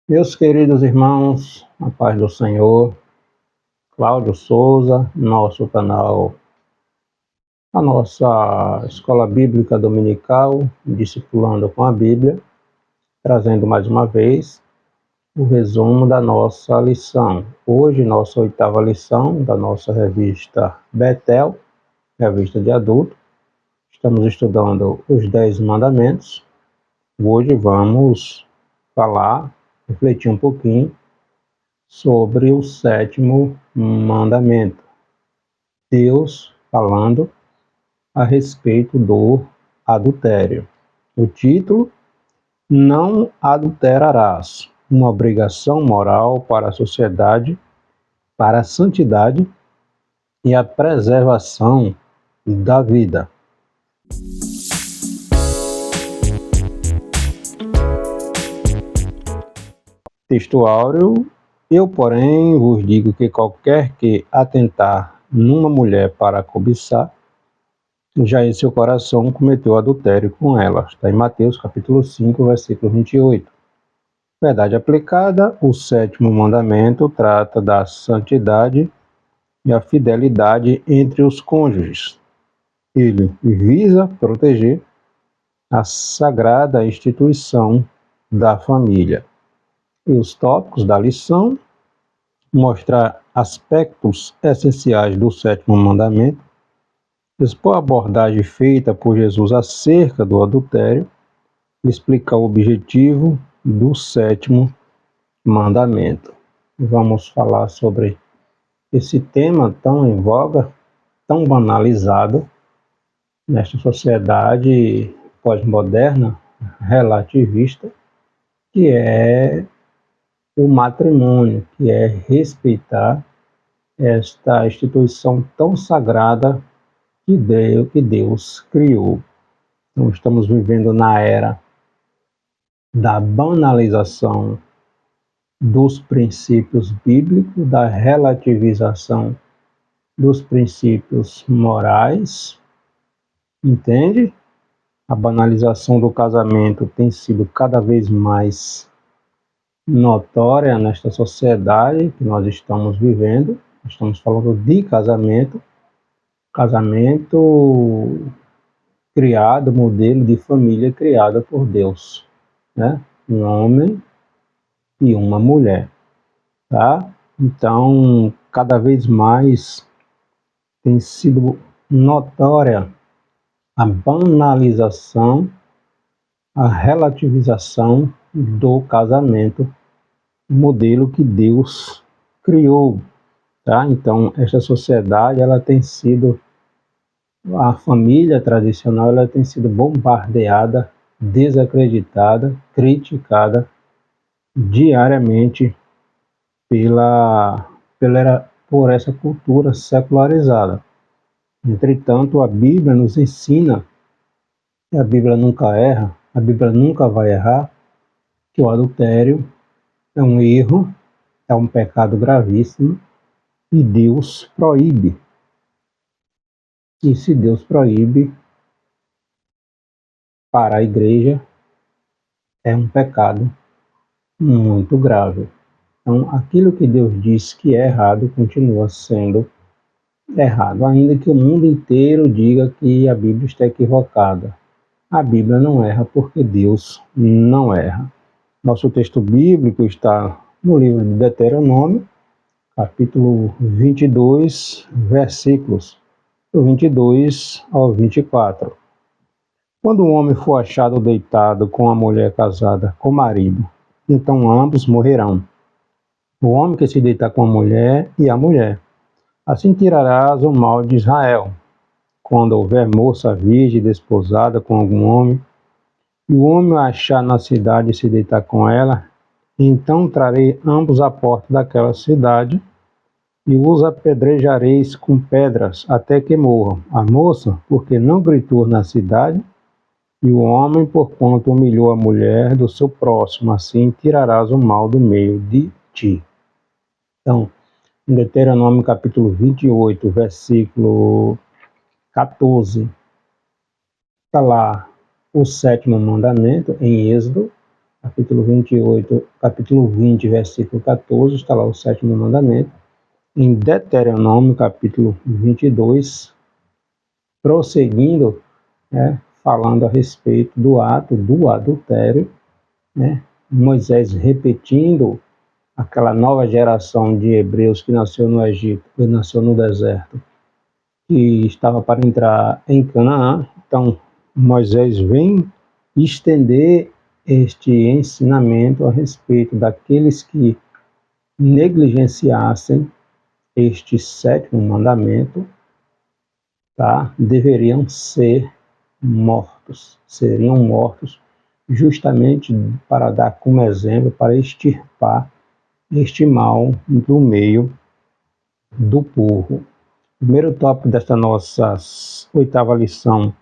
Meus queridos irmãos, a paz do Senhor, Cláudio Souza, nosso canal, a nossa Escola Bíblica Dominical, Discipulando com a Bíblia, trazendo mais uma vez o resumo da nossa lição. Hoje, nossa 8ª lição da nossa revista Betel, revista de adulto. Estamos estudando os 10 mandamentos. Hoje vamos refletir um pouquinho sobre o 7º mandamento. Deus falando a respeito do adultério. O título: Não adulterarás, uma obrigação moral para a sociedade, para a santidade e a preservação da vida. Texto áureo: Eu, porém, vos digo que qualquer que atentar numa mulher para cobiçar, já em seu coração cometeu adultério com ela. Está em Mateus capítulo 5, versículo 28. Verdade aplicada: o 7º mandamento trata da santidade e a fidelidade entre os cônjuges. Ele visa proteger a sagrada instituição da família. E os tópicos da lição: mostrar aspectos essenciais do 7º mandamento, expor a abordagem feita por Jesus acerca do adultério, explicar o objetivo do 7º mandamento. Vamos falar sobre esse tema tão em voga, tão banalizado nesta sociedade pós-moderna, relativista, que é o matrimônio, que é respeitar esta instituição tão sagrada que Deus criou. Então, estamos vivendo na era da banalização dos princípios bíblicos, da relativização dos princípios morais, entende? A banalização do casamento tem sido cada vez mais notória nesta sociedade que nós estamos vivendo. Estamos falando de casamento criado, modelo de família criada por Deus, né? Um homem e uma mulher, tá? Então, cada vez mais tem sido notória a banalização, a relativização do casamento, modelo que Deus criou, tá? Então, esta sociedade, ela tem sido, a família tradicional, ela tem sido bombardeada, desacreditada, criticada diariamente por essa cultura secularizada. Entretanto, a Bíblia nos ensina que a Bíblia nunca erra, a Bíblia nunca vai errar, que o adultério é um erro, é um pecado gravíssimo e Deus proíbe. E se Deus proíbe, para a igreja é um pecado muito grave. Então, aquilo que Deus diz que é errado continua sendo errado, ainda que o mundo inteiro diga que a Bíblia está equivocada. A Bíblia não erra porque Deus não erra. Nosso texto bíblico está no livro de Deuteronômio, capítulo 22, versículos do 22 ao 24. Quando um homem for achado deitado com a mulher casada com o marido, então ambos morrerão. O homem que se deitar com a mulher e a mulher. Assim tirarás o mal de Israel. Quando houver moça virgem desposada com algum homem, e o homem a achar na cidade e se deitar com ela, então trarei ambos à porta daquela cidade, e os apedrejareis com pedras até que morram. A moça, porque não gritou na cidade, e o homem, porquanto humilhou a mulher do seu próximo. Assim tirarás o mal do meio de ti. Então, em Deuteronômio capítulo 28, versículo 14, está lá o 7º mandamento. Em Êxodo, capítulo 28, capítulo 20, versículo 14, está lá o 7º mandamento. Em Deuteronômio, capítulo 22, prosseguindo, falando a respeito do ato do adultério, Moisés repetindo aquela nova geração de hebreus que nasceu no Egito, que nasceu no deserto, que estava para entrar em Canaã. Então, Moisés vem estender este ensinamento a respeito daqueles que negligenciassem este 7º mandamento, tá? Deveriam ser mortos, seriam mortos justamente para dar como exemplo, para extirpar este mal do meio do povo. Primeiro tópico desta nossa 8ª lição,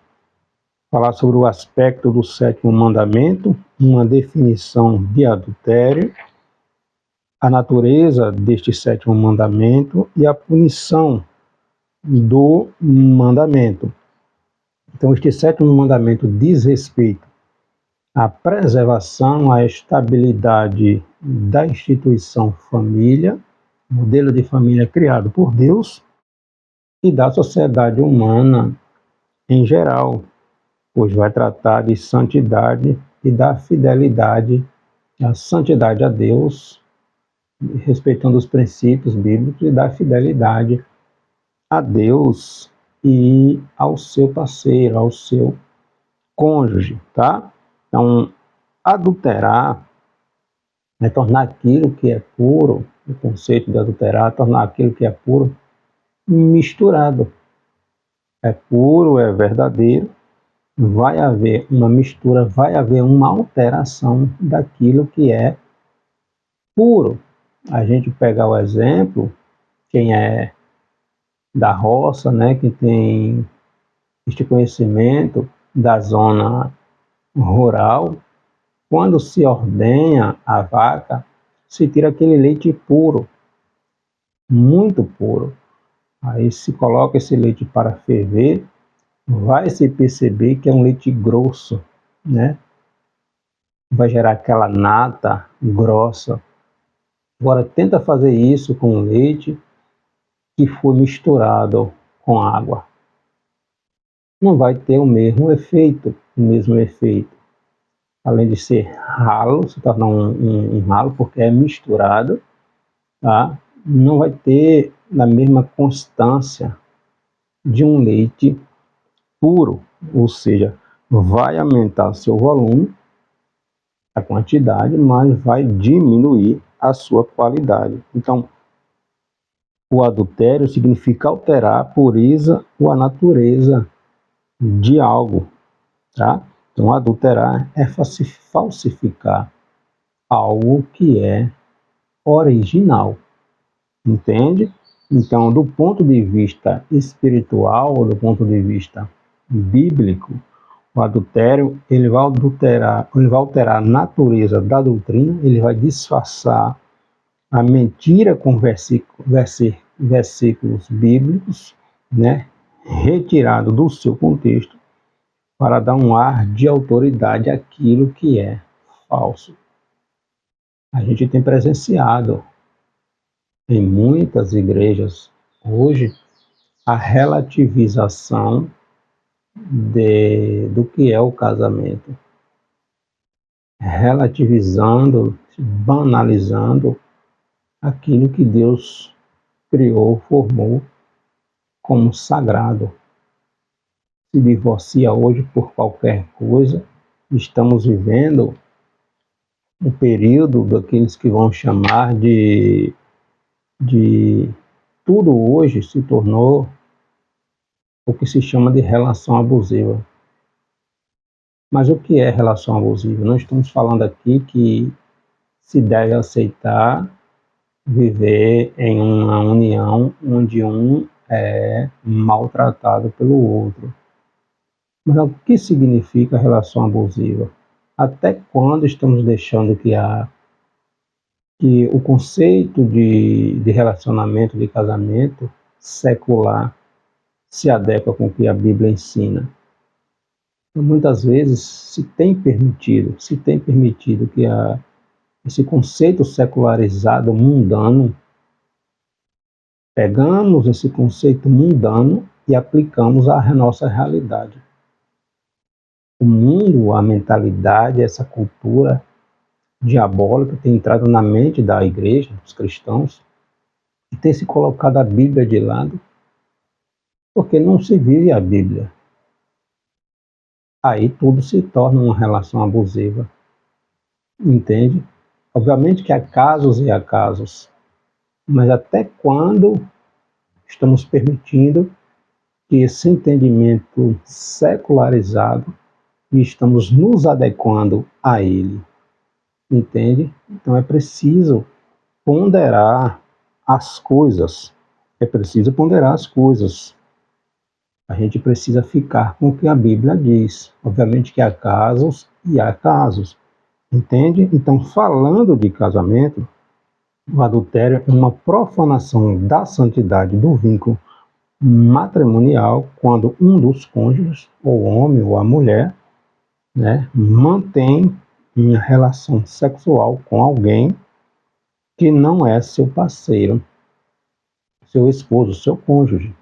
falar sobre o aspecto do 7º mandamento, uma definição de adultério, a natureza deste 7º mandamento e a punição do mandamento. Então, este 7º mandamento diz respeito à preservação, à estabilidade da instituição família, modelo de família criado por Deus, e da sociedade humana em geral, pois vai tratar de santidade e da fidelidade, a santidade a Deus, respeitando os princípios bíblicos, e da fidelidade a Deus e ao seu parceiro, ao seu cônjuge, tá? Então, adulterar é tornar aquilo que é puro, o conceito de adulterar é tornar aquilo que é puro misturado. É puro, é verdadeiro, vai haver uma mistura, vai haver uma alteração daquilo que é puro. A gente pegar o exemplo, quem é da roça, que tem este conhecimento da zona rural, quando se ordenha a vaca, se tira aquele leite puro, muito puro. Aí se coloca esse leite para ferver, vai se perceber que é um leite grosso, Vai gerar aquela nata grossa. Agora tenta fazer isso com leite que foi misturado com água. Não vai ter o mesmo efeito, Além de ser ralo, se torna um ralo porque é misturado, tá? Não vai ter a mesma constância de um leite puro, ou seja, vai aumentar seu volume, a quantidade, mas vai diminuir a sua qualidade. Então, o adultério significa alterar a pureza ou a natureza de algo, tá? Então, adulterar é falsificar algo que é original, entende? Então, do ponto de vista espiritual, ou do ponto de vista bíblico, o adultério ele vai alterar a natureza da doutrina, ele vai disfarçar a mentira com versículos bíblicos, retirado do seu contexto, para dar um ar de autoridade àquilo que é falso. A gente tem presenciado em muitas igrejas hoje a relativização do que é o casamento, relativizando, banalizando aquilo que Deus criou, formou como sagrado. Se divorcia hoje por qualquer coisa. Estamos vivendo um período daqueles que vão chamar de tudo hoje se tornou o que se chama de relação abusiva. Mas o que é relação abusiva? Não estamos falando aqui que se deve aceitar viver em uma união onde um é maltratado pelo outro. Mas o que significa relação abusiva? Até quando estamos deixando que o conceito de relacionamento, de casamento secular se adequa com o que a Bíblia ensina? Muitas vezes se tem permitido que esse conceito secularizado mundano, pegamos esse conceito mundano e aplicamos à nossa realidade. O mundo, a mentalidade, essa cultura diabólica tem entrado na mente da igreja, dos cristãos, e tem se colocado a Bíblia de lado, porque não se vive a Bíblia. Aí tudo se torna uma relação abusiva, entende? Obviamente que há casos e há casos, mas até quando estamos permitindo que esse entendimento secularizado e estamos nos adequando a ele, entende? Então é preciso ponderar as coisas, é preciso ponderar as coisas. A gente precisa ficar com o que a Bíblia diz. Obviamente que há casos e há casos, entende? Então, falando de casamento, o adultério é uma profanação da santidade do vínculo matrimonial quando um dos cônjuges, ou o homem ou a mulher, né, mantém uma relação sexual com alguém que não é seu parceiro, seu esposo, seu cônjuge.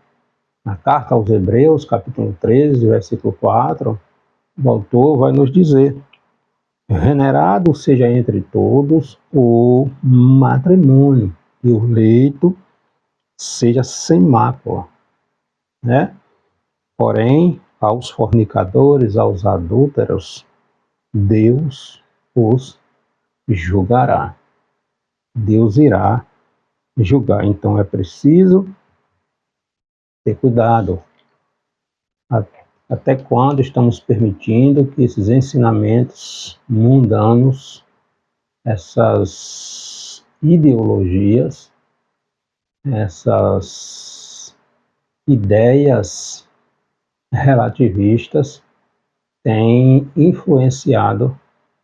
Na carta aos Hebreus, capítulo 13, versículo 4, o autor vai nos dizer: venerado seja entre todos o matrimônio, e o leito seja sem mácula, né? Porém, aos fornicadores, aos adúlteros, Deus os julgará. Deus irá julgar. Então é preciso ter cuidado. Até quando estamos permitindo que esses ensinamentos mundanos, essas ideologias, essas ideias relativistas têm influenciado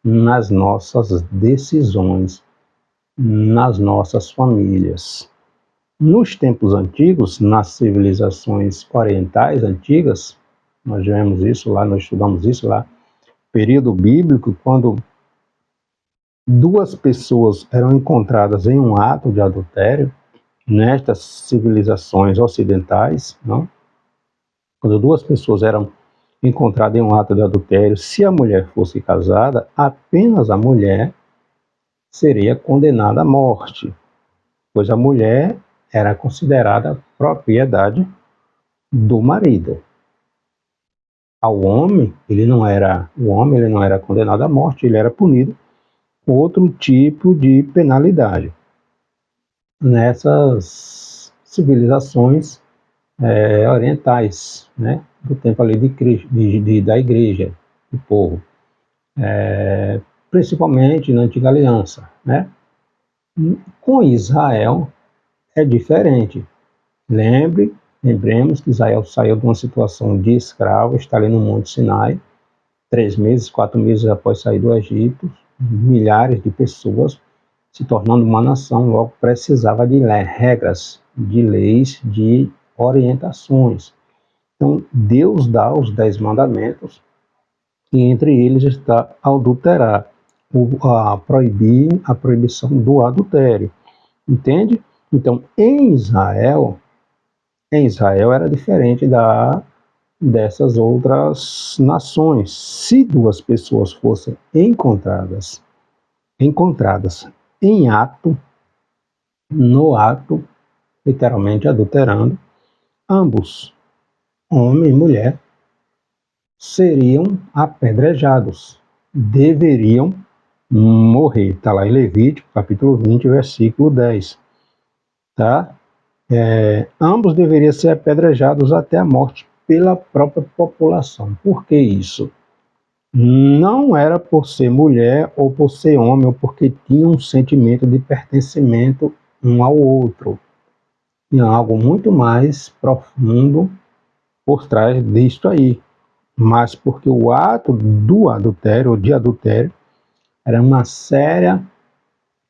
nas nossas decisões, nas nossas famílias. Nos tempos antigos, nas civilizações orientais antigas, nós vemos isso lá, nós estudamos isso lá, período bíblico, quando duas pessoas eram encontradas em um ato de adultério, nestas civilizações ocidentais, não? Quando duas pessoas eram encontradas em um ato de adultério, se a mulher fosse casada, apenas a mulher seria condenada à morte, pois a mulher era considerada propriedade do marido. Ao homem, o homem ele não era condenado à morte, ele era punido com outro tipo de penalidade. Nessas civilizações orientais, né, do tempo ali da igreja, do povo, principalmente na Antiga Aliança, né? Com Israel é diferente. Lembremos que Israel saiu de uma situação de escravo, está ali no Monte Sinai, 3 meses, 4 meses após sair do Egito, milhares de pessoas se tornando uma nação, logo precisava de regras, de leis, de orientações. Então, Deus dá os 10 mandamentos, e entre eles está adulterar, a proibição do adultério. Entende? Então, em Israel era diferente dessas outras nações. Se duas pessoas fossem encontradas em ato, no ato, literalmente adulterando, ambos, homem e mulher, seriam apedrejados, deveriam morrer. Está lá em Levítico, capítulo 20, versículo 10. Tá? Ambos deveriam ser apedrejados até a morte pela própria população. Por que isso? Não era por ser mulher ou por ser homem, ou porque tinha um sentimento de pertencimento um ao outro. Tinha algo muito mais profundo por trás disto aí. Mas porque o ato do adultério, ou de adultério, era uma séria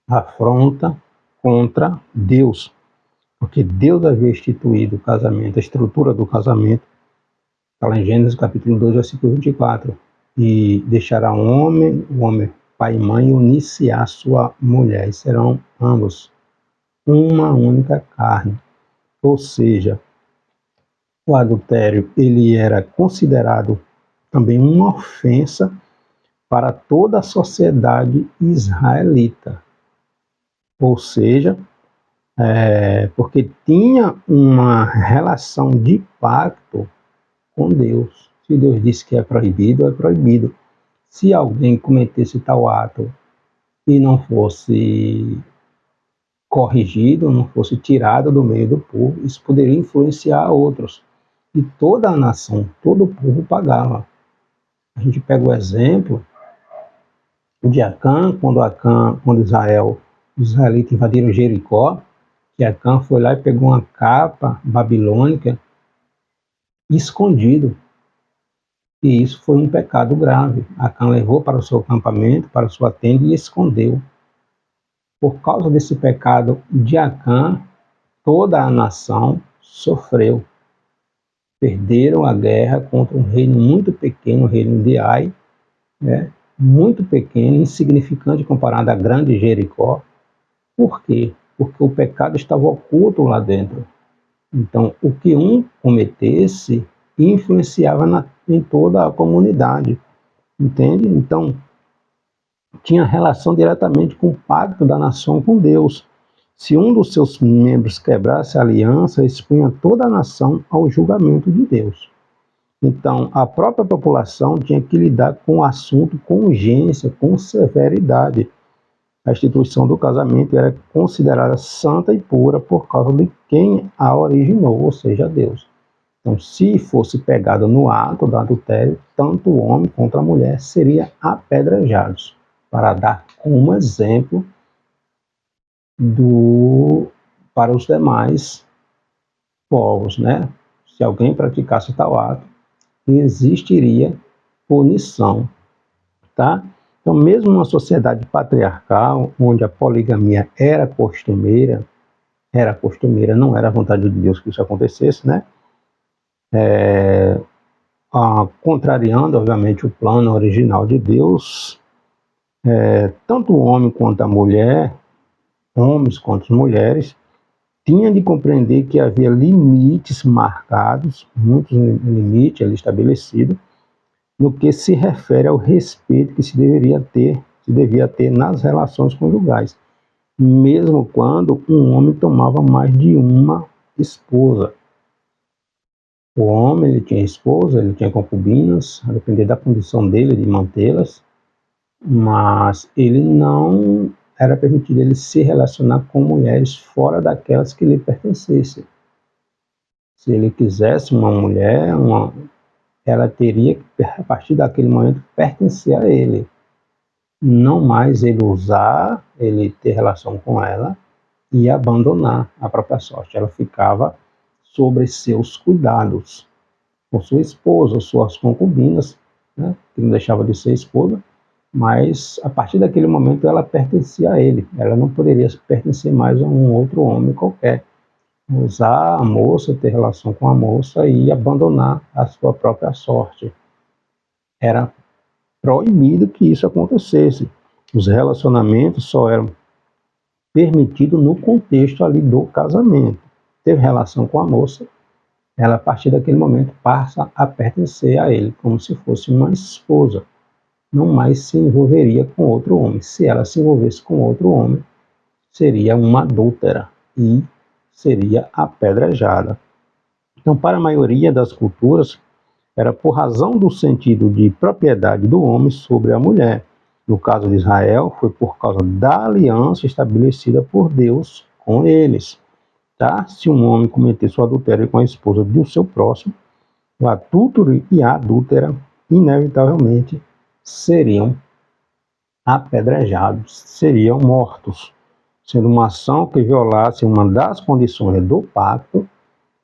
afronta contra Deus. Porque Deus havia instituído o casamento, a estrutura do casamento, Está lá em Gênesis capítulo 2, versículo 24. E deixará o homem, pai e mãe, unir-se à sua mulher, e serão ambos uma única carne. Ou seja, o adultério ele era considerado também uma ofensa para toda a sociedade israelita. Ou seja, porque tinha uma relação de pacto com Deus. Se Deus disse que é proibido, é proibido. Se alguém cometesse tal ato e não fosse corrigido, não fosse tirado do meio do povo, isso poderia influenciar outros. E toda a nação, todo o povo pagava. A gente pega o exemplo de Acã, quando os israelitas invadiram Jericó, que Acã foi lá e pegou uma capa babilônica escondido. E isso foi um pecado grave. Acã levou para o seu acampamento, para a sua tenda e escondeu. Por causa desse pecado de Acã, toda a nação sofreu. Perderam a guerra contra um reino muito pequeno, o reino de Ai, né? Muito pequeno, insignificante comparado à grande Jericó. Por quê? Porque o pecado estava oculto lá dentro. Então, o que um cometesse influenciava em toda a comunidade, entende? Então, tinha relação diretamente com o pacto da nação com Deus. Se um dos seus membros quebrasse a aliança, expunha toda a nação ao julgamento de Deus. Então, a própria população tinha que lidar com o assunto com urgência, com severidade. A instituição do casamento era considerada santa e pura por causa de quem a originou, ou seja, Deus. Então, se fosse pegado no ato do adultério, tanto o homem quanto a mulher seriam apedrejados, para dar como exemplo para os demais povos, né? Se alguém praticasse tal ato, existiria punição, tá? Então, mesmo numa sociedade patriarcal, onde a poligamia era costumeira, não era a vontade de Deus que isso acontecesse, né? Contrariando, obviamente, o plano original de Deus, tanto o homem quanto a mulher, homens quanto mulheres, tinham de compreender que havia limites marcados, muitos limites ali estabelecidos, no que se refere ao respeito que se devia ter nas relações conjugais, mesmo quando um homem tomava mais de uma esposa. O homem ele tinha esposa, ele tinha concubinas, a depender da condição dele de mantê-las, mas ele não era permitido ele se relacionar com mulheres fora daquelas que lhe pertencessem. Se ele quisesse uma mulher, ela teria que, a partir daquele momento, pertencer a ele. Não mais ele usar, ele ter relação com ela e abandonar a própria sorte. Ela ficava sobre seus cuidados, com sua esposa, suas concubinas, né, que não deixava de ser esposa, mas a partir daquele momento ela pertencia a ele. Ela não poderia pertencer mais a um outro homem qualquer. Usar a moça, ter relação com a moça e abandonar a sua própria sorte. Era proibido que isso acontecesse. Os relacionamentos só eram permitidos no contexto ali do casamento. Teve relação com a moça, ela a partir daquele momento passa a pertencer a ele, como se fosse uma esposa. Não mais se envolveria com outro homem. Se ela se envolvesse com outro homem, seria uma adúltera e seria apedrejada. Então, para a maioria das culturas, era por razão do sentido de propriedade do homem sobre a mulher. No caso de Israel, foi por causa da aliança estabelecida por Deus com eles. Tá? Se um homem cometesse o adultério com a esposa do seu próximo, o adúltero e a adúltera, inevitavelmente, seriam apedrejados, seriam mortos, sendo uma ação que violasse uma das condições do pacto,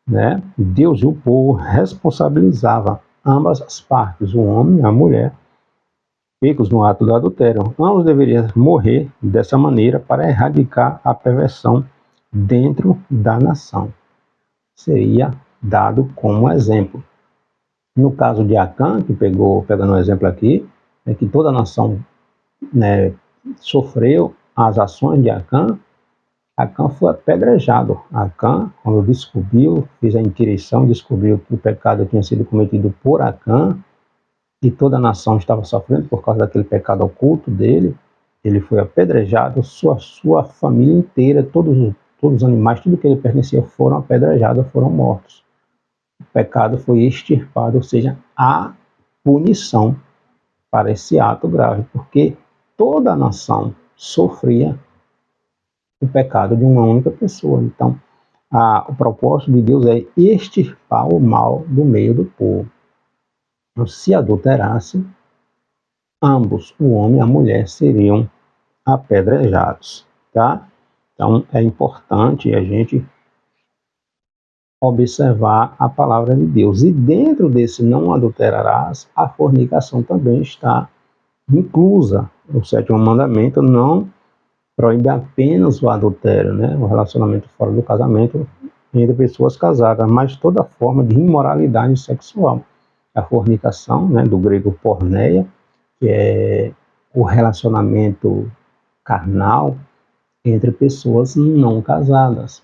né? Deus e o povo responsabilizavam ambas as partes, o homem e a mulher, pegos no ato do adultério. Ambos deveriam morrer dessa maneira para erradicar a perversão dentro da nação. Seria dado como exemplo. No caso de Acã, que pegando um exemplo aqui, é que toda a nação, né, sofreu as ações de Acã. Acã foi apedrejado. Acã, quando descobriu, fez a inquirição, descobriu que o pecado tinha sido cometido por Acã, e toda a nação estava sofrendo por causa daquele pecado oculto dele. Ele foi apedrejado, sua família inteira, todos os animais, tudo que ele pertencia foram apedrejados, foram mortos. O pecado foi extirpado, ou seja, a punição para esse ato grave, porque toda a nação sofria o pecado de uma única pessoa. Então, o propósito de Deus é extirpar o mal do meio do povo. Então, se adulterasse, ambos, o homem e a mulher, seriam apedrejados, tá? Então, é importante a gente observar a palavra de Deus. E dentro desse não adulterarás, a fornicação também está inclusa. O sétimo mandamento não proíbe apenas o adultério, né? O relacionamento fora do casamento entre pessoas casadas, mas toda forma de imoralidade sexual. A fornicação, né, do grego porneia, que é o relacionamento carnal entre pessoas não casadas.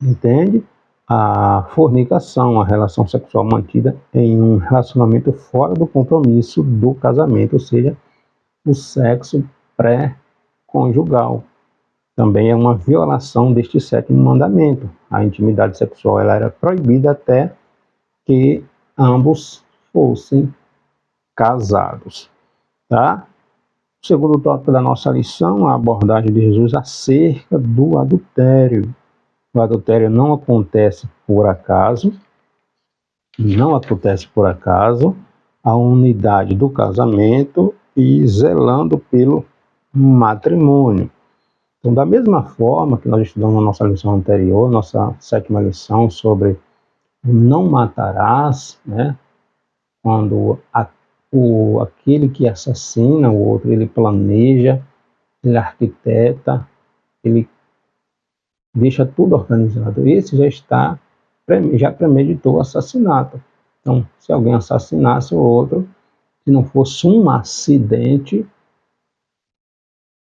Entende? A fornicação, a relação sexual mantida em um relacionamento fora do compromisso do casamento, ou seja, o sexo pré-conjugal. Também é uma violação deste sétimo mandamento. A intimidade sexual ela era proibida até que ambos fossem casados. Tá? O segundo tópico da nossa lição, a abordagem de Jesus acerca do adultério. O adultério não acontece por acaso, a unidade do casamento e zelando pelo matrimônio. Então, da mesma forma que nós estudamos na nossa lição anterior, nossa sétima lição sobre o não matarás, né? Quando aquele que assassina o outro, ele planeja, ele arquiteta, ele deixa tudo organizado. Esse já premeditou o assassinato. Então, se alguém assassinasse o outro, se não fosse um acidente,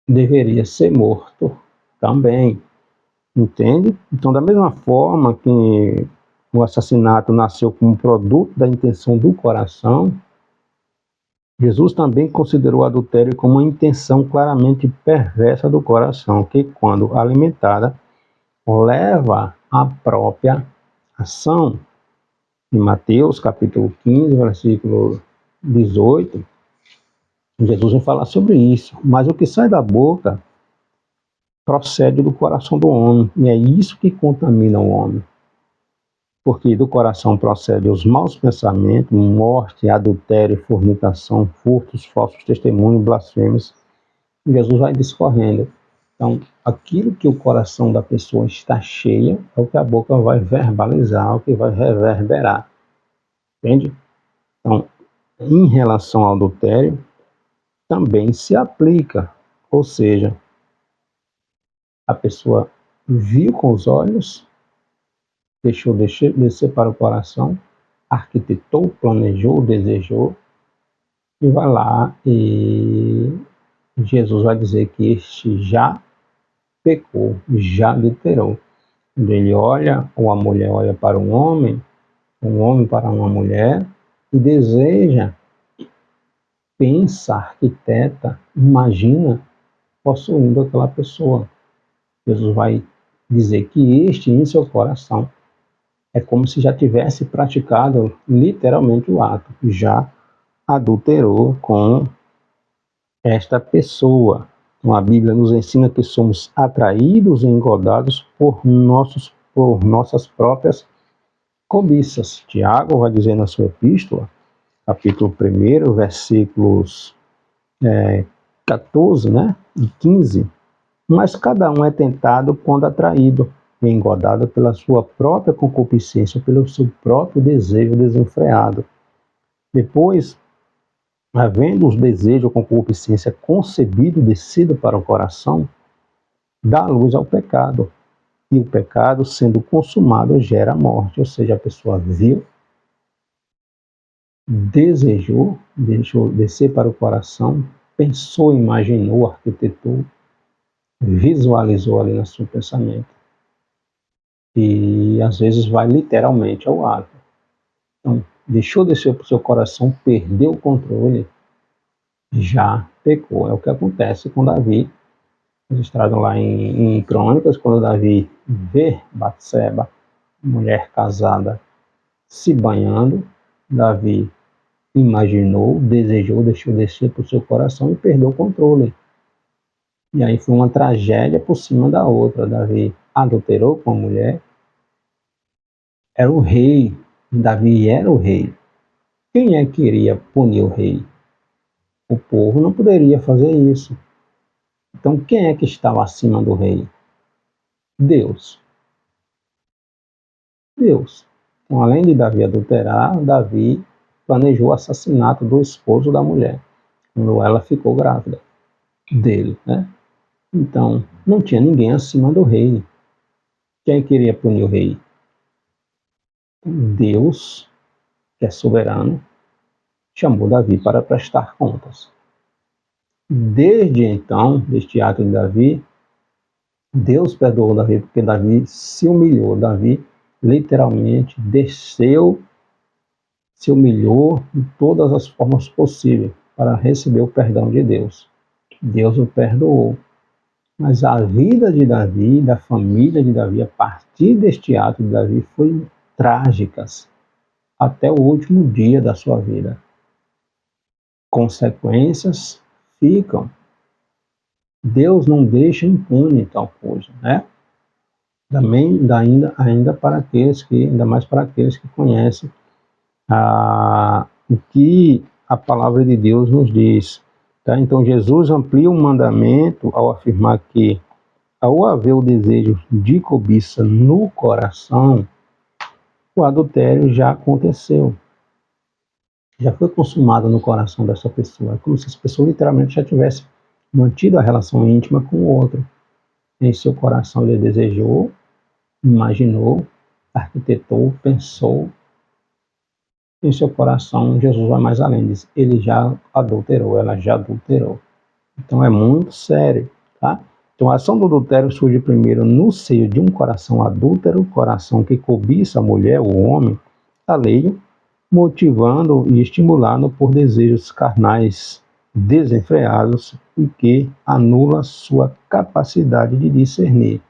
deveria ser morto também. Entende? Então, da mesma forma que o assassinato nasceu como produto da intenção do coração, Jesus também considerou o adultério como uma intenção claramente perversa do coração, que, quando alimentada, leva à própria ação. Em Mateus, capítulo 15, versículo 18, Jesus vai falar sobre isso. Mas o que sai da boca procede do coração do homem, e é isso que contamina o homem. Porque do coração procedem os maus pensamentos, morte, adultério, fornicação, furtos, falsos testemunhos, blasfêmias. E Jesus vai discorrendo. Então, aquilo que o coração da pessoa está cheio é o que a boca vai verbalizar, o que vai reverberar. Entende? Então, em relação ao adultério, também se aplica. Ou seja, a pessoa viu com os olhos, deixou descer para o coração, arquitetou, planejou, desejou, e vai lá e Jesus vai dizer que este já pecou, já adulterou. Quando ele olha, ou a mulher olha para um homem para uma mulher, e deseja, pensa, arquiteta, imagina possuindo aquela pessoa. Jesus vai dizer que este em seu coração é como se já tivesse praticado literalmente o ato, já adulterou com esta pessoa. Então, a Bíblia nos ensina que somos atraídos e engodados por nossas próprias cobiças. Tiago vai dizer na sua epístola, capítulo 1, versículos 14, né, e 15, mas cada um é tentado quando atraído e engodado pela sua própria concupiscência, pelo seu próprio desejo desenfreado. Depois, havendo os desejos ou concupiscência concebido e descido para o coração, dá luz ao pecado. E o pecado, sendo consumado, gera morte. Ou seja, a pessoa viu, desejou, deixou descer para o coração, pensou, imaginou, arquitetou, visualizou ali no seu pensamento. E às vezes vai literalmente ao ato. Então, deixou descer para o seu coração, perdeu o controle, já pecou. É o que acontece com Davi, registrado lá em Crônicas, quando Davi vê Batseba, mulher casada, se banhando, Davi imaginou, desejou, deixou descer para o seu coração e perdeu o controle. E aí foi uma tragédia por cima da outra. Davi adulterou com a mulher, era o rei, Davi era o rei. Quem é que iria punir o rei? O povo não poderia fazer isso. Então quem é que estava acima do rei? Deus. Deus. Então, além de Davi adulterar, Davi planejou o assassinato do esposo da mulher, quando ela ficou grávida dele, né? Então, não tinha ninguém acima do rei. Quem queria punir o rei? Deus, que é soberano, chamou Davi para prestar contas. Desde então, deste ato de Davi, Deus perdoou Davi, porque Davi se humilhou. Davi literalmente desceu, se humilhou de todas as formas possíveis para receber o perdão de Deus. Deus o perdoou. Mas a vida de Davi, da família de Davi, a partir deste ato de Davi, foi trágicas até o último dia da sua vida. Consequências ficam. Deus não deixa impune tal coisa, né? Também ainda para aqueles que, ainda mais para aqueles que conhecem o que a palavra de Deus nos diz. Tá? Então Jesus amplia o mandamento ao afirmar que ao haver o desejo de cobiça no coração, o adultério já aconteceu. Já foi consumado no coração dessa pessoa. É como se essa pessoa literalmente já tivesse mantido a relação íntima com o outro. Em seu coração ele desejou, imaginou, arquitetou, pensou. Em seu coração, Jesus vai mais além, diz, ele já adulterou, ela já adulterou. Então é muito sério, tá? Então a ação do adultério surge primeiro no seio de um coração adúltero, coração que cobiça a mulher, o homem, alheio, motivando e estimulando por desejos carnais desenfreados e que anula sua capacidade de discernir.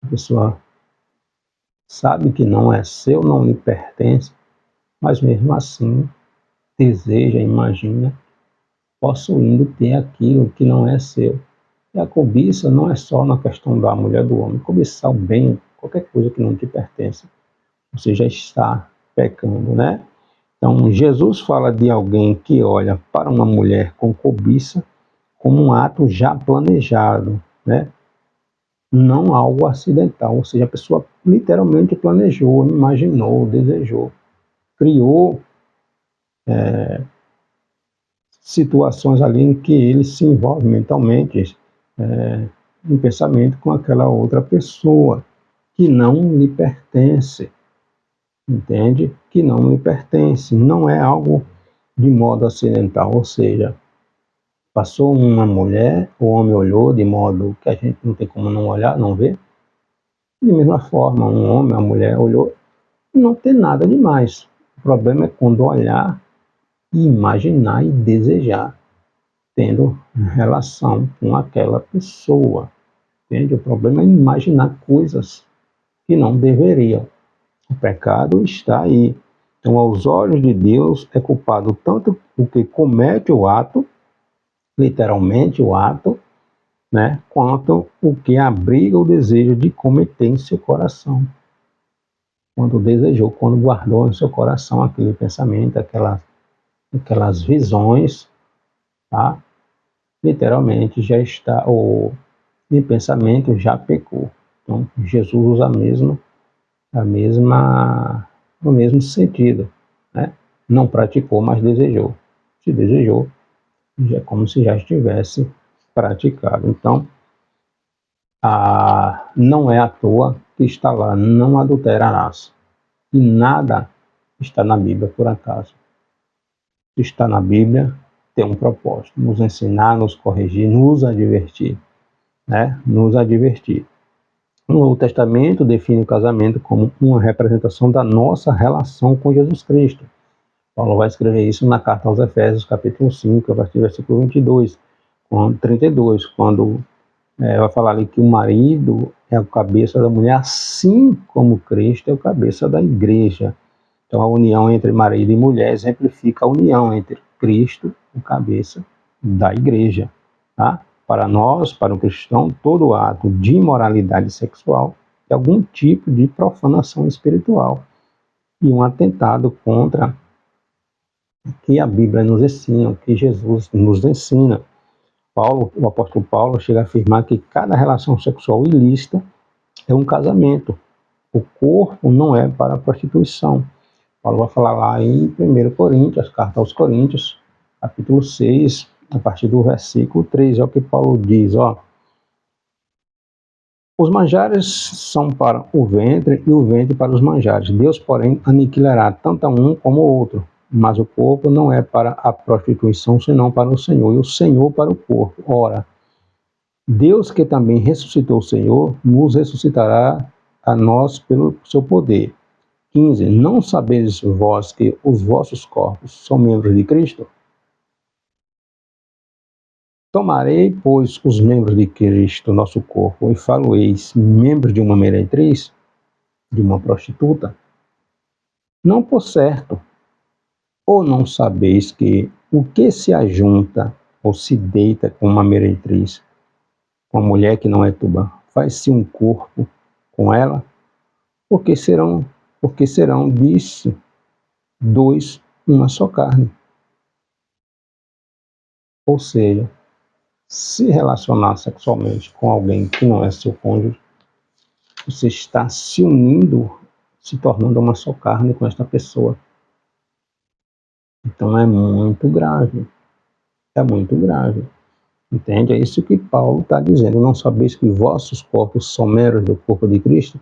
A pessoa sabe que não é seu, não lhe pertence, mas mesmo assim deseja, imagina, possuindo ter aquilo que não é seu. E a cobiça não é só na questão da mulher, do homem. Cobiçar o bem, qualquer coisa que não te pertence, você já está pecando, né? Então, Jesus fala de alguém que olha para uma mulher com cobiça como um ato já planejado, né? Não algo acidental, ou seja, a pessoa literalmente planejou, imaginou, desejou, criou situações ali em que ele se envolve mentalmente, em pensamento com aquela outra pessoa que não lhe pertence, entende? Que não lhe pertence, não é algo de modo acidental, ou seja, passou uma mulher, o homem olhou de modo que a gente não tem como não olhar, não ver. De mesma forma, um homem, uma mulher olhou, não tem nada demais. O problema é quando olhar e imaginar e desejar, tendo relação com aquela pessoa. Entende? O problema é imaginar coisas que não deveriam. O pecado está aí. Então, aos olhos de Deus, é culpado tanto o que comete o ato, literalmente o ato, né, quanto o que abriga o desejo de cometer em seu coração. Quando desejou, quando guardou em seu coração aquele pensamento, aquelas visões, tá? Literalmente já está, ou em pensamento já pecou. Então, Jesus usa o mesmo sentido, né? Não praticou, mas desejou. Se desejou, já é como se já estivesse praticado. Então, não é à toa que está lá, não adulterarás. E nada está na Bíblia por acaso. Se está na Bíblia, tem um propósito, nos ensinar, nos corrigir, nos advertir, né? Nos advertir. O Novo Testamento define o casamento como uma representação da nossa relação com Jesus Cristo. Paulo vai escrever isso na carta aos Efésios, capítulo 5, a partir do versículo 32, quando vai falar ali que o marido é o cabeça da mulher, assim como Cristo é o cabeça da igreja. Então, a união entre marido e mulher exemplifica a união entre Cristo, o cabeça da igreja. Tá? Para nós, para o cristão, todo ato de imoralidade sexual é algum tipo de profanação espiritual e um atentado contra o que a Bíblia nos ensina, o que Jesus nos ensina. O apóstolo Paulo chega a afirmar que cada relação sexual ilícita é um casamento. O corpo não é para a prostituição. Paulo vai falar lá em 1 Coríntios, carta aos Coríntios, capítulo 6, a partir do versículo 3, é o que Paulo diz, ó. Os manjares são para o ventre e o ventre para os manjares. Deus, porém, aniquilará tanto um como o outro. Mas o corpo não é para a prostituição, senão para o Senhor, e o Senhor para o corpo. Ora, Deus que também ressuscitou o Senhor, nos ressuscitará a nós pelo seu poder. 15. Não sabeis vós que os vossos corpos são membros de Cristo? Tomarei, pois, os membros de Cristo, nosso corpo, e falo-eis membros de uma meretriz, de uma prostituta? Não por certo. Ou não sabeis que o que se ajunta ou se deita com uma meretriz, com uma mulher que não é tua, faz-se um corpo com ela? Porque serão, disse, dois, uma só carne. Ou seja, se relacionar sexualmente com alguém que não é seu cônjuge, você está se unindo, se tornando uma só carne com esta pessoa. Então é muito grave. É muito grave. Entende? É isso que Paulo está dizendo. Não sabeis que vossos corpos são membros do corpo de Cristo?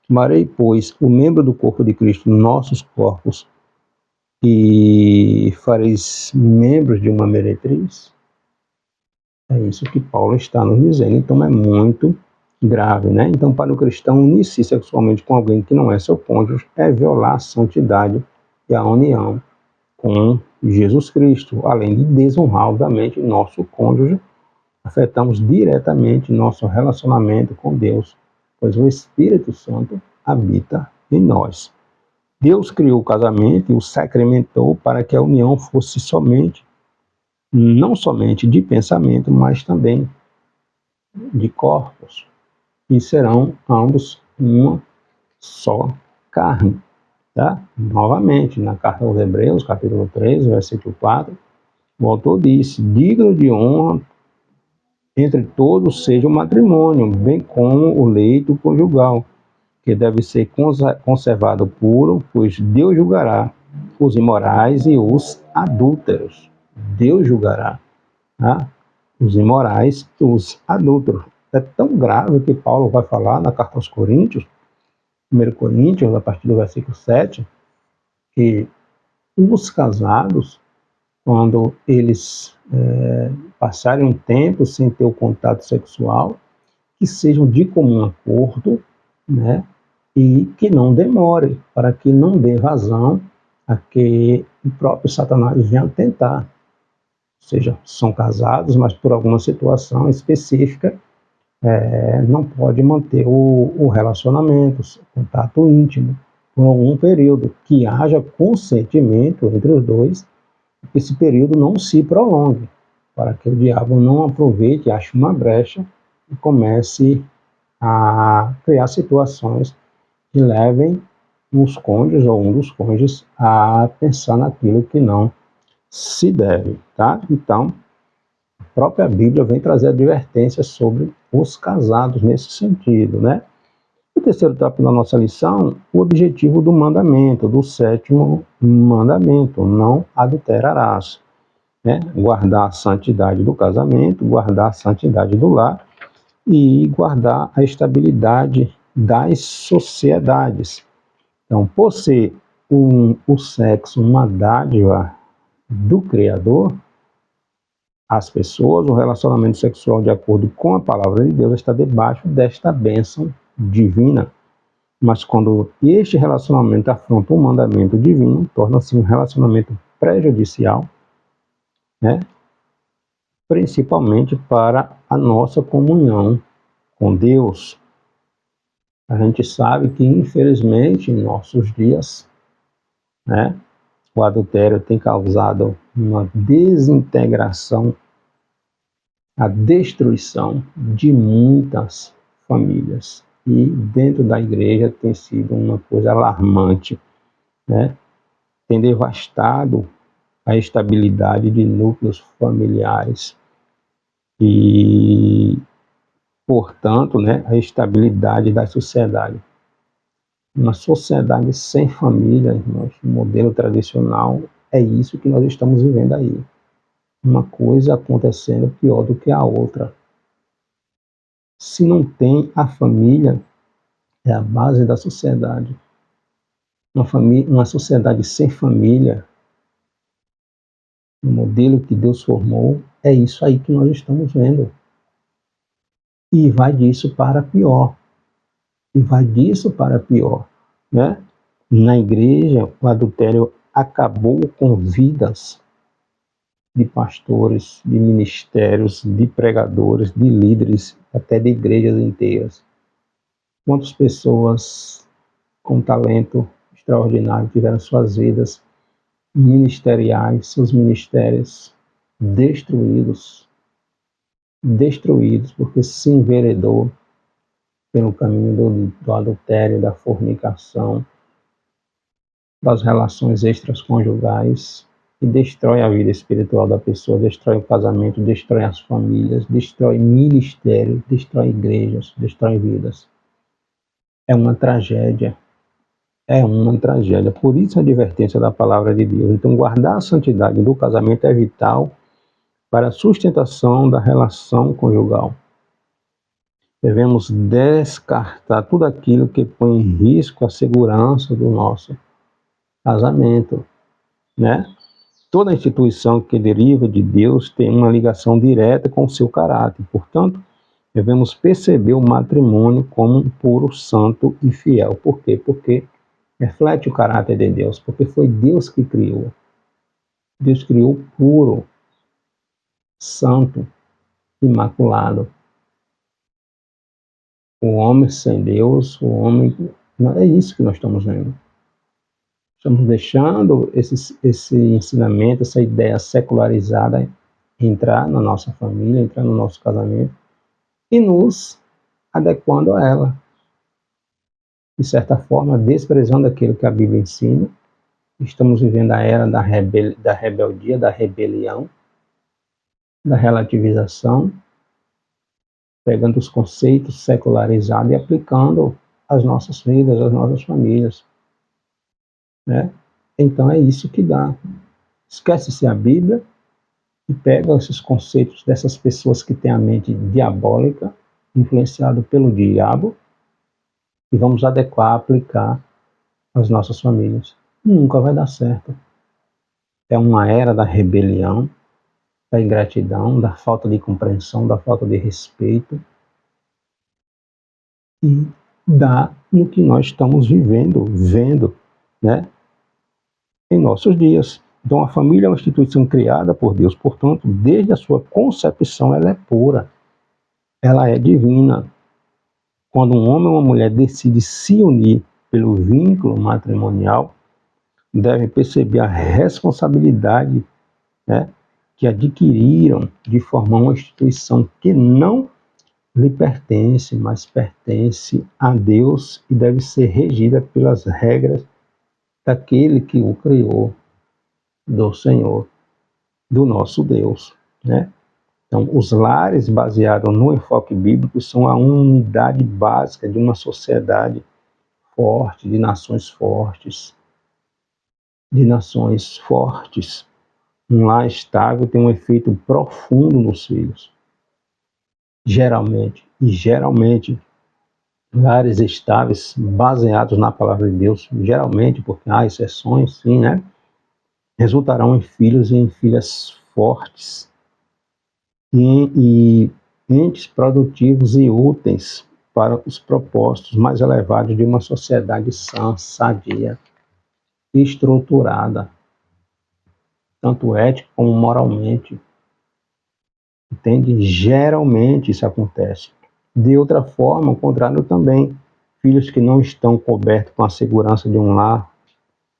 Tomarei, pois, o membro do corpo de Cristo, nossos corpos, e fareis membros de uma meretriz? É isso que Paulo está nos dizendo. Então é muito grave, né? Então, para o cristão, unir-se sexualmente com alguém que não é seu cônjuge é violar a santidade e a união com Jesus Cristo, além de desonrar, obviamente, nosso cônjuge. Afetamos diretamente nosso relacionamento com Deus, pois o Espírito Santo habita em nós. Deus criou o casamento e o sacramentou para que a união fosse não somente de pensamento, mas também de corpos, e serão ambos uma só carne. Tá? Novamente, na carta aos Hebreus, capítulo 3, versículo 4, o autor disse: digno de honra entre todos seja o matrimônio, bem como o leito conjugal, que deve ser conservado puro, pois Deus julgará os imorais e os adúlteros. Deus julgará, tá? Os imorais e os adúlteros. É tão grave que Paulo vai falar na carta aos Coríntios, 1 Coríntios, a partir do versículo 7, que os casados, quando eles passarem um tempo sem ter o contato sexual, que sejam de comum acordo, né, e que não demore, para que não dê vazão a que o próprio Satanás venha tentar. Ou seja, são casados, mas por alguma situação específica não pode manter o relacionamento, o contato íntimo, por algum período, que haja consentimento entre os dois, que esse período não se prolongue, para que o diabo não aproveite, ache uma brecha e comece a criar situações que levem os cônjuges ou um dos cônjuges a pensar naquilo que não se deve, tá? Então, a própria Bíblia vem trazer advertências sobre os casados nesse sentido, né? O terceiro tópico da nossa lição, o objetivo do mandamento, do sétimo mandamento: não adulterarás, né? Guardar a santidade do casamento, guardar a santidade do lar e guardar a estabilidade das sociedades. Então, por ser o sexo uma dádiva do Criador, as pessoas, o relacionamento sexual, de acordo com a palavra de Deus, está debaixo desta bênção divina. Mas quando este relacionamento afronta o mandamento divino, torna-se um relacionamento prejudicial, né? Principalmente para a nossa comunhão com Deus. A gente sabe que, infelizmente, em nossos dias, né, o adultério tem causado uma desintegração, a destruição de muitas famílias. E dentro da igreja tem sido uma coisa alarmante, né? Tem devastado a estabilidade de núcleos familiares e, portanto, né, a estabilidade da sociedade. Uma sociedade sem família, irmãos, o modelo tradicional, é isso que nós estamos vivendo aí. Uma coisa acontecendo pior do que a outra. Se não tem a família, é a base da sociedade. Uma sociedade sem família, o modelo que Deus formou, é isso aí que nós estamos vendo. E vai disso para pior. E vai disso para pior, né? Na igreja, o adultério acabou com vidas de pastores, de ministérios, de pregadores, de líderes, até de igrejas inteiras. Quantas pessoas com talento extraordinário tiveram suas vidas ministeriais, seus ministérios destruídos, porque se enveredou pelo caminho do adultério, da fornicação, das relações extraconjugais, e destrói a vida espiritual da pessoa, destrói o casamento, destrói as famílias, destrói ministérios, destrói igrejas, destrói vidas. É uma tragédia. É uma tragédia. Por isso a advertência da palavra de Deus. Então, guardar a santidade do casamento é vital para a sustentação da relação conjugal. Devemos descartar tudo aquilo que põe em risco a segurança do nosso casamento, né? Toda instituição que deriva de Deus tem uma ligação direta com o seu caráter. Portanto, devemos perceber o matrimônio como um puro, santo e fiel. Por quê? Porque reflete o caráter de Deus, porque foi Deus que criou. Deus criou puro, santo, imaculado. O homem sem Deus, o homem... Não é isso que nós estamos vendo. Estamos deixando esse ensinamento, essa ideia secularizada entrar na nossa família, entrar no nosso casamento e nos adequando a ela. De certa forma, desprezando aquilo que a Bíblia ensina. Estamos vivendo a era da rebeldia, da rebelião, da relativização, pegando os conceitos secularizados e aplicando às nossas vidas, às nossas famílias, né? Então é isso que dá. Esquece-se a Bíblia e pega esses conceitos dessas pessoas que têm a mente diabólica, influenciado pelo diabo, e vamos adequar, aplicar às nossas famílias. Nunca vai dar certo. É uma era da rebelião, da ingratidão, da falta de compreensão, da falta de respeito, e dá no que nós estamos vendo, né, em nossos dias. Então a família é uma instituição criada por Deus, portanto, desde a sua concepção ela é pura, ela é divina. Quando um homem ou uma mulher decide se unir pelo vínculo matrimonial, deve perceber a responsabilidade, né, que adquiriram de formar uma instituição que não lhe pertence, mas pertence a Deus e deve ser regida pelas regras daquele que o criou, do Senhor, do nosso Deus, né? Então, os lares baseados no enfoque bíblico são a unidade básica de uma sociedade forte, de nações fortes. Um lar estável tem um efeito profundo nos filhos. Geralmente, lares estáveis, baseados na palavra de Deus, geralmente, porque há exceções, sim, né? Resultarão em filhos e em filhas fortes e entes produtivos e úteis para os propósitos mais elevados de uma sociedade sã, sadia, estruturada, tanto ética como moralmente. Entende? Geralmente isso acontece. De outra forma, o contrário também. Filhos que não estão cobertos com a segurança de um lar,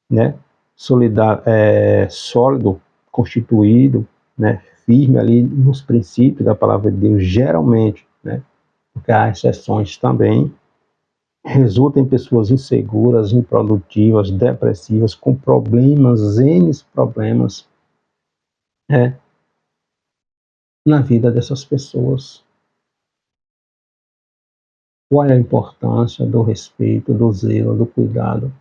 né? Sólido, constituído, né? Firme ali nos princípios da palavra de Deus, geralmente, né? Porque há exceções também, resulta em pessoas inseguras, improdutivas, depressivas, com problemas, N problemas, né? Na vida dessas pessoas. Qual é a importância do respeito, do zelo, do cuidado,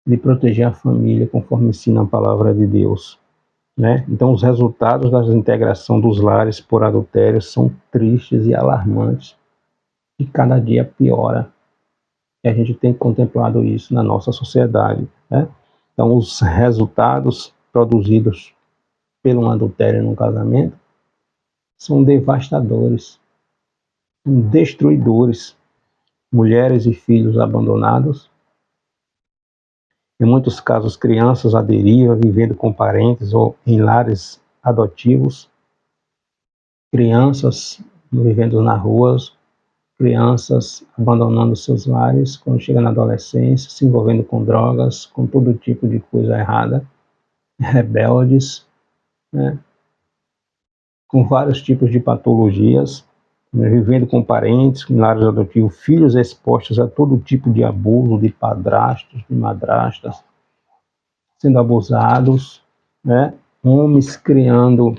de proteger a família conforme ensina a palavra de Deus, né? Então, os resultados da integração dos lares por adultério são tristes e alarmantes, e cada dia piora. E a gente tem contemplado isso na nossa sociedade, né? Então, os resultados produzidos pelo adultério no casamento são devastadores, são destruidores. Mulheres e filhos abandonados, em muitos casos, crianças à deriva, vivendo com parentes ou em lares adotivos, crianças vivendo nas ruas, crianças abandonando seus lares quando chegam na adolescência, se envolvendo com drogas, com todo tipo de coisa errada, rebeldes, né? Com vários tipos de patologias, né? Vivendo com parentes, em lares adotivos, filhos expostos a todo tipo de abuso, de padrastos, de madrastas, sendo abusados, né? Homens criando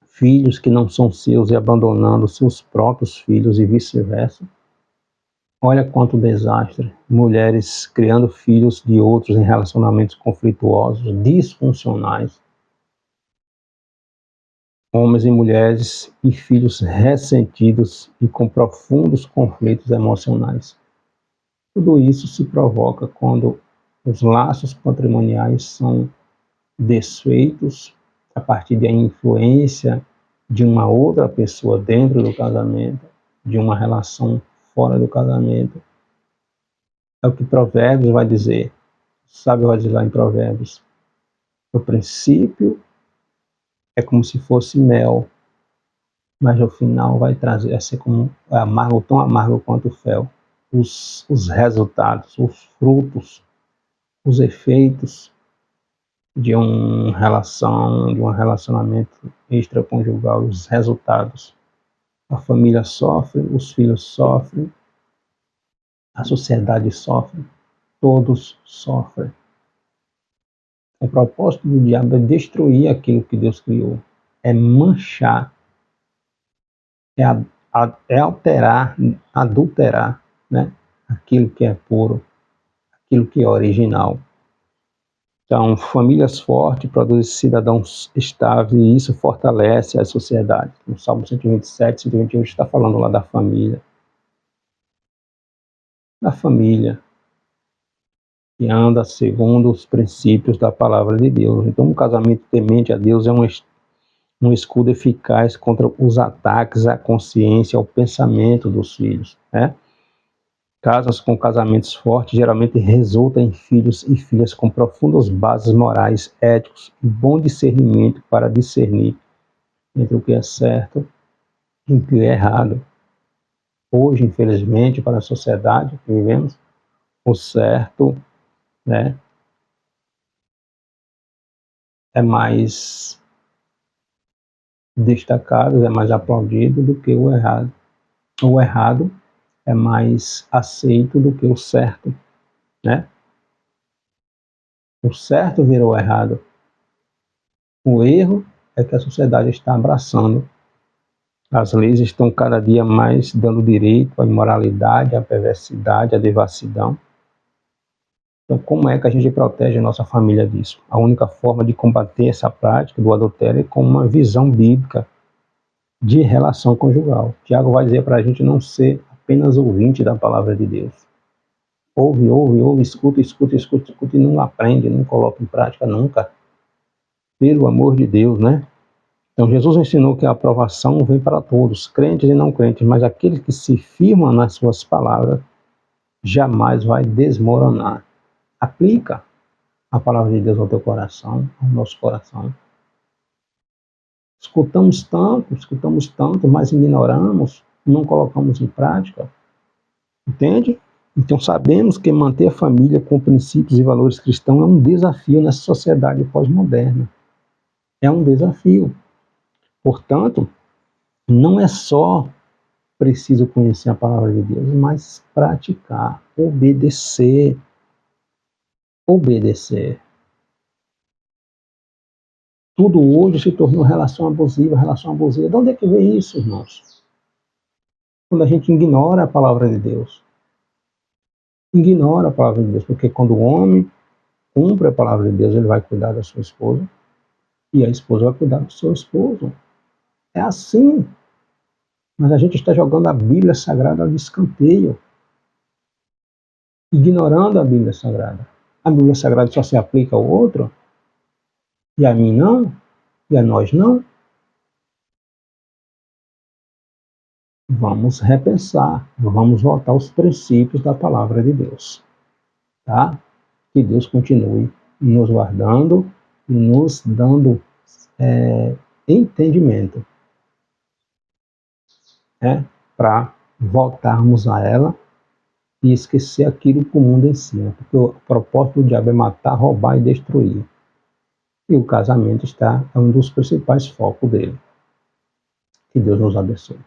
filhos que não são seus e abandonando seus próprios filhos e vice-versa. Olha quanto desastre. Mulheres criando filhos de outros em relacionamentos conflituosos, disfuncionais. Homens e mulheres e filhos ressentidos e com profundos conflitos emocionais. Tudo isso se provoca quando os laços patrimoniais são desfeitos a partir da influência de uma outra pessoa dentro do casamento, de uma relação fora do casamento. É o que Provérbios vai dizer. O sábio vai dizer lá em Provérbios. O princípio é como se fosse mel, mas no final vai trazer, ser como amargo, tão amargo quanto o fel. Os resultados, os frutos, os efeitos de um relacionamento extraconjugal, os resultados. A família sofre, os filhos sofrem, a sociedade sofre, todos sofrem. O propósito do diabo é destruir aquilo que Deus criou, é manchar, é alterar, adulterar, né? Aquilo que é puro, aquilo que é original. Então, famílias fortes produzem cidadãos estáveis e isso fortalece a sociedade. No Salmo 127, 121 está falando lá da família. Da família que anda segundo os princípios da palavra de Deus. Então, um casamento temente a Deus é um escudo eficaz contra os ataques à consciência, ao pensamento dos filhos, né? Casas com casamentos fortes geralmente resultam em filhos e filhas com profundas bases morais, éticos e bom discernimento para discernir entre o que é certo e o que é errado. Hoje, infelizmente, para a sociedade que vivemos, o certo, né, é mais destacado, é mais aplaudido do que o errado. O errado é mais aceito do que o certo, né? O certo virou errado. O erro é que a sociedade está abraçando. As leis estão cada dia mais dando direito à imoralidade, à perversidade, à devassidão. Então, como é que a gente protege a nossa família disso? A única forma de combater essa prática do adultério é com uma visão bíblica de relação conjugal. Tiago vai dizer para a gente não ser apenas ouvinte da palavra de Deus. Ouve, escuta e não aprende, não coloca em prática nunca. Pelo amor de Deus, né? Então Jesus ensinou que a aprovação vem para todos, crentes e não crentes, mas aquele que se firma nas suas palavras jamais vai desmoronar. Aplica a palavra de Deus ao teu coração, ao nosso coração. Escutamos tanto, mas ignoramos, não colocamos em prática. Entende? Então sabemos que manter a família com princípios e valores cristãos é um desafio nessa sociedade pós-moderna. É um desafio. Portanto, não é só preciso conhecer a palavra de Deus, mas praticar, obedecer. Obedecer. Tudo hoje se tornou relação abusiva. De onde é que vem isso, irmãos? Quando a gente ignora a palavra de Deus. Ignora a palavra de Deus, porque quando o homem cumpre a palavra de Deus, ele vai cuidar da sua esposa, e a esposa vai cuidar do seu esposo. É assim. Mas a gente está jogando a Bíblia Sagrada de escanteio, ignorando a Bíblia Sagrada. A Bíblia Sagrada só se aplica ao outro, e a mim não, e a nós não. Vamos repensar, vamos voltar aos princípios da palavra de Deus. Tá? Que Deus continue nos guardando e nos dando entendimento, para voltarmos a ela e esquecer aquilo que o mundo ensina, porque o propósito do diabo é matar, roubar e destruir. E o casamento é um dos principais focos dele. Que Deus nos abençoe.